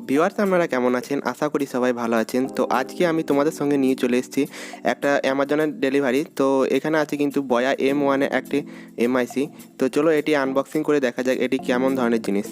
Viewers আপনারা কেমন আছেন? আশা করি সবাই ভালো আছেন। তো আজকে আমি তোমাদের সঙ্গে নিয়ে চলে এসেছি একটা অ্যামাজনের ডেলিভারি। তো এখানে আছে কিন্তু বয়া M1 এর একটি এমআইসি। তো চলো এটি আনবক্সিং করে দেখা যাক এটি কেমন ধরনের জিনিস।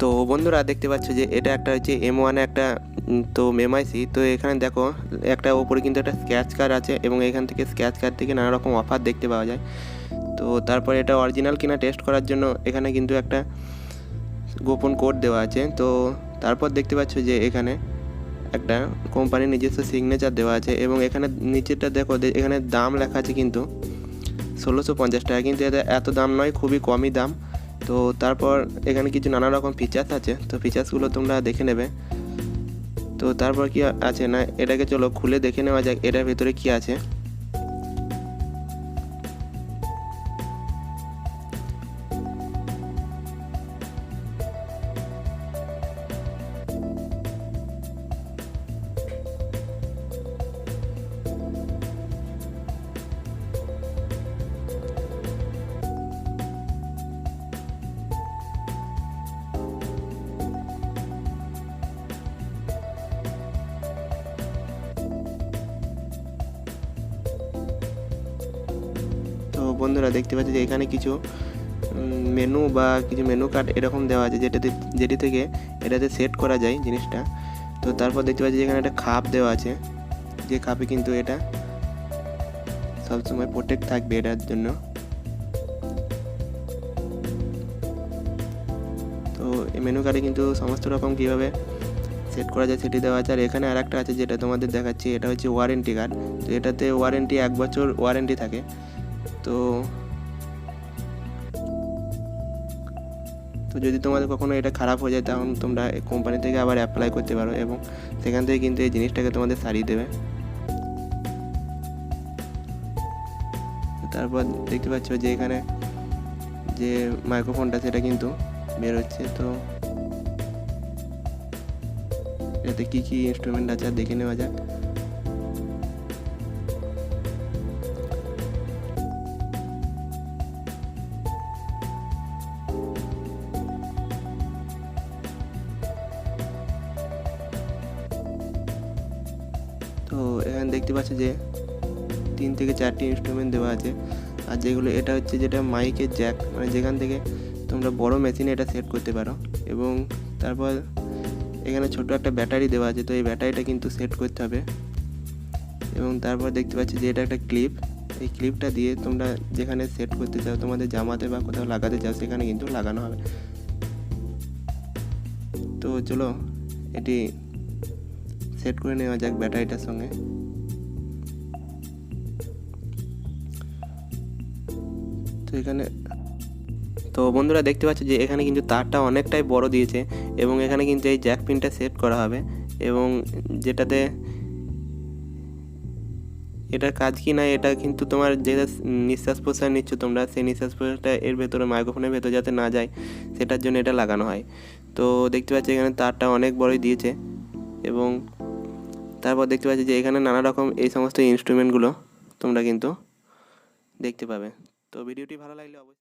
তো বন্ধুরা দেখতে পাচ্ছ যে এটা একটা হচ্ছে M1 একটা তো এমআইসি। তো এখানে দেখো একটা ওপরে কিন্তু একটা স্ক্র্যাচ কার্ড আছে এবং এখান থেকে স্ক্র্যাচ কার্ড থেকে নানা রকম অফার দেখতে পাওয়া যায়। তো তারপরে এটা অরিজিনাল কিনা টেস্ট করার জন্য এখানে কিন্তু একটা গোপন কোড দেওয়া আছে। তো তারপর দেখতে পাচ্ছ যে এখানে একটা কোম্পানির নিজস্ব সিগনেচার দেওয়া আছে এবং এখানে নিচেরটা দেখো এখানে দাম লেখা আছে কিন্তু 1650 টাকা, কিন্তু এত দাম নয়, খুবই কমই দাম। তো তারপর এখানে কিছু নানা রকম ফিচার্স আছে, তো ফিচার্সগুলো তোমরা দেখে নেবে। তো তারপর কি আছে না, এটাকে চলো খুলে দেখে নেওয়া যাক এটার ভেতরে কি আছে। তো বন্ধুরা দেখতে পাচ্ছি যে এখানে কিছু মেনু বা কিছু মেনু কার্ড এরকম দেওয়া আছে যেটি থেকে এটাতে সেট করা যায় জিনিসটা। তো তারপর দেখতে পাচ্ছি এখানে একটা খাপ দেওয়া আছে, যে খাপে কিন্তু এটা সবসময় প্রোটেক্ট থাকবে এটার জন্য। তো এই মেনু কার্ডে কিন্তু সমস্ত রকম কীভাবে সেট করা যায় সেটি দেওয়া আছে। আর এখানে আর একটা আছে যেটা তোমাদের দেখাচ্ছি, এটা হচ্ছে ওয়ারেন্টি কার্ড। তো এটাতে ওয়ারেন্টি 1 বছর ওয়ারেন্টি থাকে। তো যদি তোমাদের কখনো এটা খারাপ হয়ে যায় তখন তোমরা কোম্পানি থেকে আবার অ্যাপ্লাই করতে পারো এবং সেখান থেকে কিন্তু এই জিনিসটাকে তোমাদের সারিয়ে দেবে। তারপর দেখতে পাচ্ছ যে এখানে যে মাইক্রোফোনটা সেটা কিন্তু বের হচ্ছে। তো এতে কী কী ইনস্ট্রুমেন্ট আছে দেখে নেওয়া যাক। তো এখানে দেখতে পাচ্ছ যে 3 থেকে 4টি ইনস্ট্রুমেন্ট দেওয়া আছে। আর যেগুলো এটা হচ্ছে যেটা মাইকের জ্যাক, মানে যেখান থেকে তোমরা বড় মেশিনে এটা সেট করতে পারো। এবং তারপর এখানে ছোট একটা ব্যাটারি দেওয়া আছে, তো এই ব্যাটারিটা কিন্তু সেট করতে হবে। এবং তারপর দেখতে পাচ্ছি যে এটা একটা ক্লিপ, এই ক্লিপটা দিয়ে তোমরা যেখানে সেট করতে চাও, তোমাদের জামাতে বা কোথাও লাগাতে চাও, সেখানে কিন্তু লাগানো হবে। তো চলো এটি সেট করে নেওয়া যাক ব্যাটারিটার সঙ্গে। তো এখানে তো বন্ধুরা দেখতে পাচ্ছ যে এখানে কিন্তু তারটা অনেকটাই বড় দিয়েছে এবং এখানে কিন্তু এই জ্যাক পিনটা সেট করা হবে এবং যেটাতে এটার কাজ কি না, এটা কিন্তু তোমার যেটা নিঃশ্বাস প্রশ্বাস নিচ্ছ তোমরা, সেই নিঃশ্বাস প্রশ্বাসটা এর ভেতরে মাইক্রোফোনের ভেতরে যাতে না যায় সেটার জন্য এটা লাগানো হয়। তো দেখতে পাচ্ছি এখানে তারটা অনেক বড়ই দিয়েছে এবং তারপর দেখতে পাচ্ছি যে এখানে নানা রকম এই সমস্ত ইনস্ট্রুমেন্টগুলো তোমরা কিন্তু দেখতে পাবে। তো ভিডিওটি ভালো লাগলে অবশ্যই